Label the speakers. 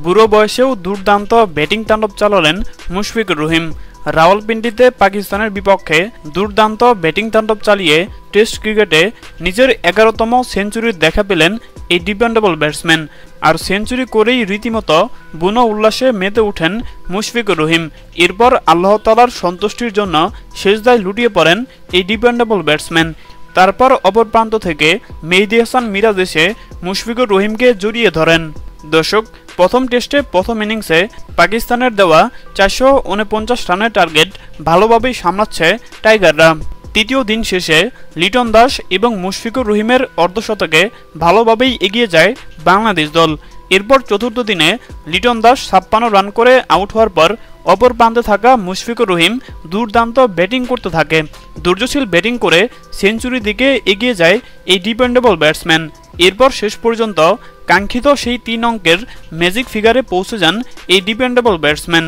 Speaker 1: বুড়ো বয়সেও দুর্দান্ত ব্যাটিং তাণ্ডব চালালেন মুশফিকুর রহিম। রাওয়ালপিন্ডিতে পাকিস্তানের বিপক্ষে দুর্দান্ত ব্যাটিং তাণ্ডব চালিয়ে টেস্ট ক্রিকেটে নিজের 11তম সেঞ্চুরির দেখা পেলেন এই ডিপেন্ডেবল ব্যাটসম্যান। আর সেঞ্চুরি করেই রীতিমতো বুনো উল্লাসে মেতে ওঠেন মুশফিকুর রহিম। এরপর আল্লাহ তাআলার সন্তুষ্টির জন্য সেজদায় লুটিয়ে পড়েন এই ডিপেন্ডেবল ব্যাটসম্যান। তারপর অপর প্রান্ত থেকে মেহেদী হাসান মিরাজ এসে মুশফিকুর রহিমকে জড়িয়ে ধরেন। দর্শক, প্রথম টেস্টে প্রথম ইনিংসে পাকিস্তানের দেওয়া 449 রানের টার্গেট ভালোভাবেই সামলাচ্ছে টাইগাররা। তৃতীয় দিন শেষে লিটন দাস এবং মুশফিকুর রহিমের অর্ধশতকে ভালোভাবেই এগিয়ে যায় বাংলাদেশ দল। এরপর চতুর্থ দিনে লিটন দাস 56 রান করে আউট হওয়ার পর অপর প্রান্তে থাকা মুশফিকুর রহিম দুর্দান্ত ব্যাটিং করতে থাকে। দুর্যশীল ব্যাটিং করে সেঞ্চুরির দিকে এগিয়ে যায় এই ডিপেন্ডেবল ব্যাটসম্যান। এরপর শেষ পর্যন্ত কাঙ্ক্ষিত সেই 3 অঙ্কের ম্যাজিক ফিগারে পৌঁছে যান এই ডিপেন্ডেবল ব্যাটসম্যান।